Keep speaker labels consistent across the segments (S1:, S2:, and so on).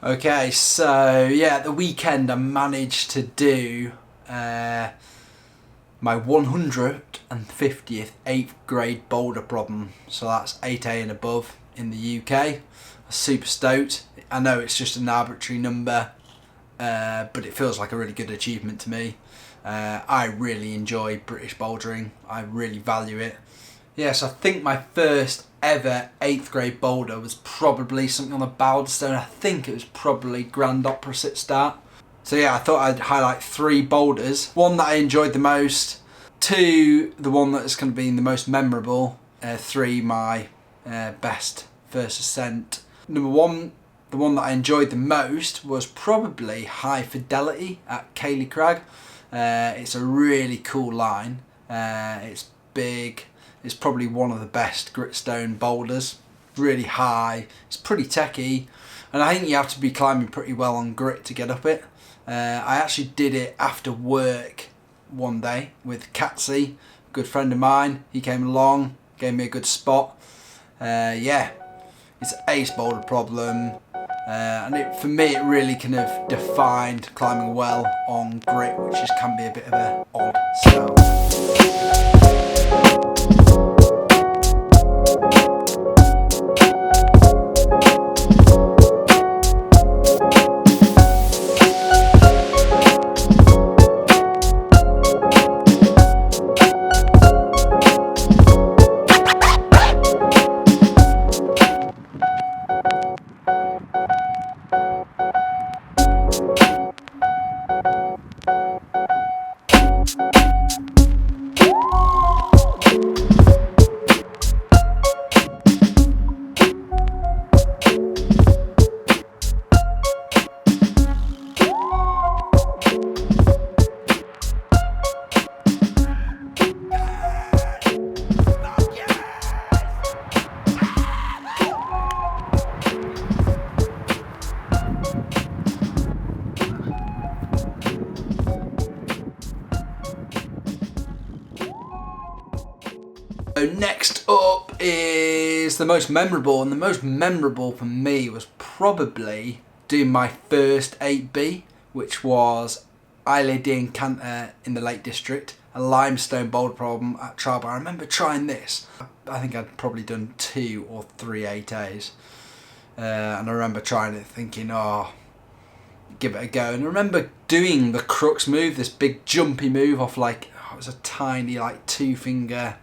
S1: Okay, so yeah, the weekend I managed to do my 150th 8th grade boulder problem. So that's 8A and above in the UK. I'm super stoked. I know it's just an arbitrary number, but it feels like a really good achievement to me. I really enjoy British bouldering. I really value it. Yes, I think my first ever 8th grade boulder was probably something on the boulder stone. I think it was probably Grand Opera sit start. So yeah, I thought I'd highlight 3 boulders. 1 that I enjoyed the most, 2 the one that's going to be the most memorable, 3 my best first ascent. Number 1, the one that I enjoyed the most was probably High Fidelity at Cayley Crag. It's a really cool line. It's big. It's probably one of the best gritstone boulders. Really high. It's pretty techy, and I think you have to be climbing pretty well on grit to get up it. I actually did it after work one day with Katsy, a good friend of mine. He came along, gave me a good spot. Yeah, it's an ace boulder problem, and for me it really kind of defined climbing well on grit, which can be a bit of an odd style. So next up is the most memorable, and the most memorable for me was probably doing my first 8B, which was Isle d'In Canter in the Lake District, a limestone boulder problem at Trial Bar. I remember trying this. I think I'd probably done 2 or 3 8As, and I remember trying it thinking, oh, give it a go. And I remember doing the crux move, this big jumpy move off it was a tiny 2-finger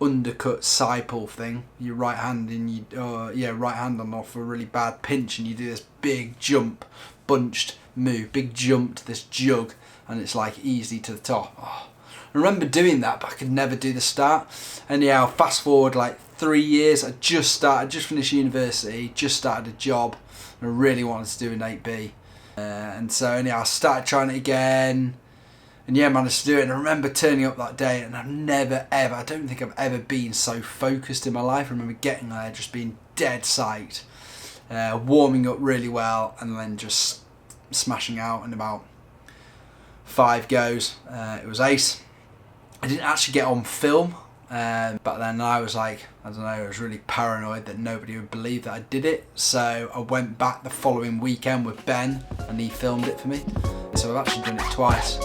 S1: undercut side pull thing. Your right hand and right hand on off a really bad pinch, and you do this big jump, bunched move, big jump to this jug, and it's easy to the top. Oh, I remember doing that, but I could never do the start. Anyhow, fast forward 3 years, I just finished university, just started a job, and I really wanted to do an 8B. And so anyhow, I started trying it again, and yeah, managed to do it. And I remember turning up that day, and I don't think I've ever been so focused in my life. I remember getting there, just being dead psyched, warming up really well, and then just smashing out in about 5 goes. It was ace. I didn't actually get on film, but then I was I was really paranoid that nobody would believe that I did it. So I went back the following weekend with Ben, and he filmed it for me. So I've actually done it twice.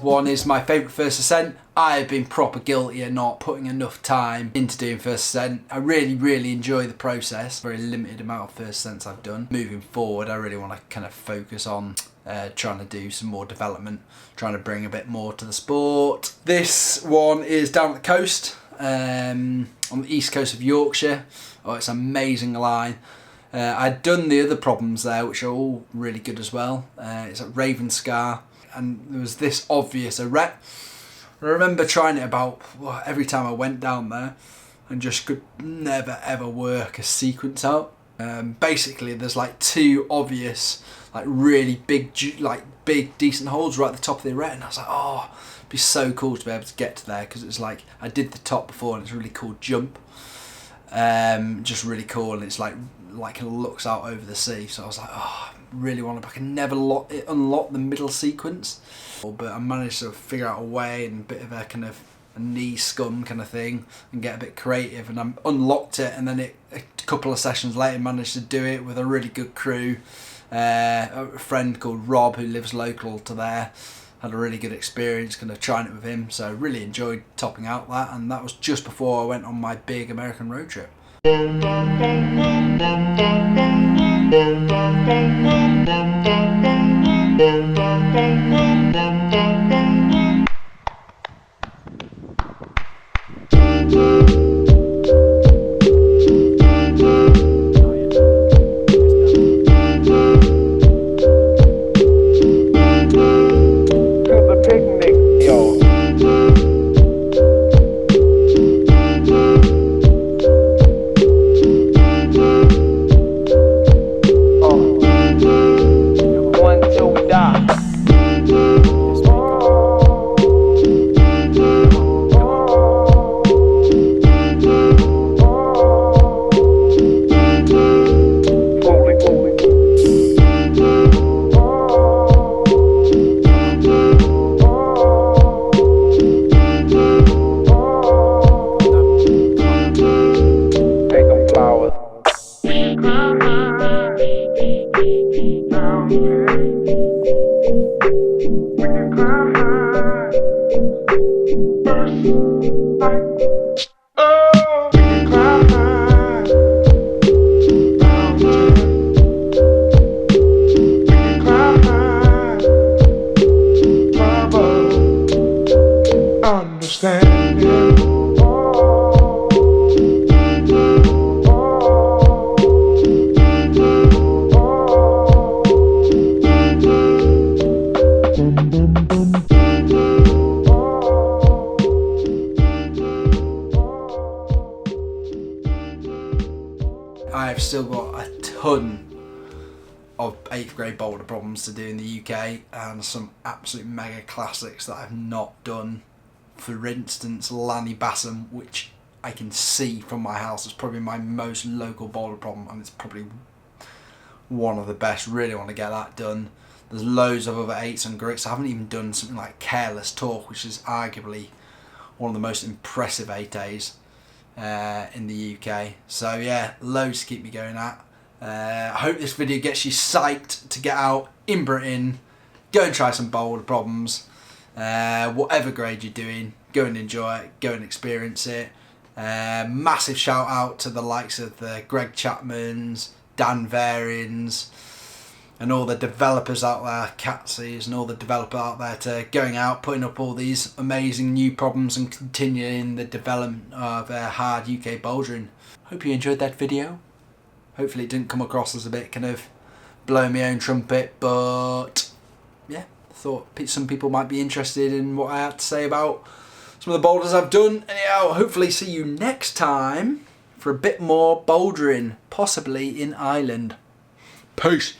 S1: One is my favourite first ascent. I have been proper guilty of not putting enough time into doing first ascent. I really enjoy the process. Very limited amount of first ascents I've done. Moving forward, I really want to kind of focus on trying to do some more development, trying to bring a bit more to the sport. This one is down at the coast, on the east coast of Yorkshire. Oh, it's an amazing line. I'd done the other problems there, which are all really good as well. It's at Ravenscar, and there was this obvious arete. I remember trying it about every time I went down there and just could never ever work a sequence out. Basically there's like two obvious like really big decent holes right at the top of the arete, and I was like, oh, it'd be so cool to be able to get to there, because it's like I did the top before and it's a really cool jump, just really cool, and it's like it looks out over the sea. So I was like, oh, I really want to, I can never unlock the middle sequence, but I managed to figure out a way and a bit of a kind of a knee scum kind of thing and get a bit creative, and I unlocked it, and then a couple of sessions later managed to do it with a really good crew. A friend called Rob, who lives local to there, had a really good experience kind of trying it with him, so really enjoyed topping out that, and that was just before I went on my big American road trip. I've still got a ton of 8th grade boulder problems to do in the UK, and some absolute mega classics that I've not done. For instance, Lanny Bassam, which I can see from my house is probably my most local boulder problem, and it's probably one of the best. Really want to get that done. There's loads of other 8s and grits. I haven't even done something like Careless Talk, which is arguably one of the most impressive 8As in the UK. So yeah, loads to keep me going at. I hope this video gets you psyched to get out in Britain, go and try some boulder problems. Whatever grade you're doing, go and enjoy it, go and experience it. Massive shout out to the likes of the Greg Chapmans, Dan Varians, and all the developers out there, Catsies, and all the developers out there, to going out, putting up all these amazing new problems and continuing the development of hard UK bouldering. Hope you enjoyed that video. Hopefully it didn't come across as a bit kind of blowing my own trumpet, but yeah, I thought some people might be interested in what I had to say about some of the boulders I've done. Anyhow, hopefully see you next time for a bit more bouldering, possibly in Ireland. Peace.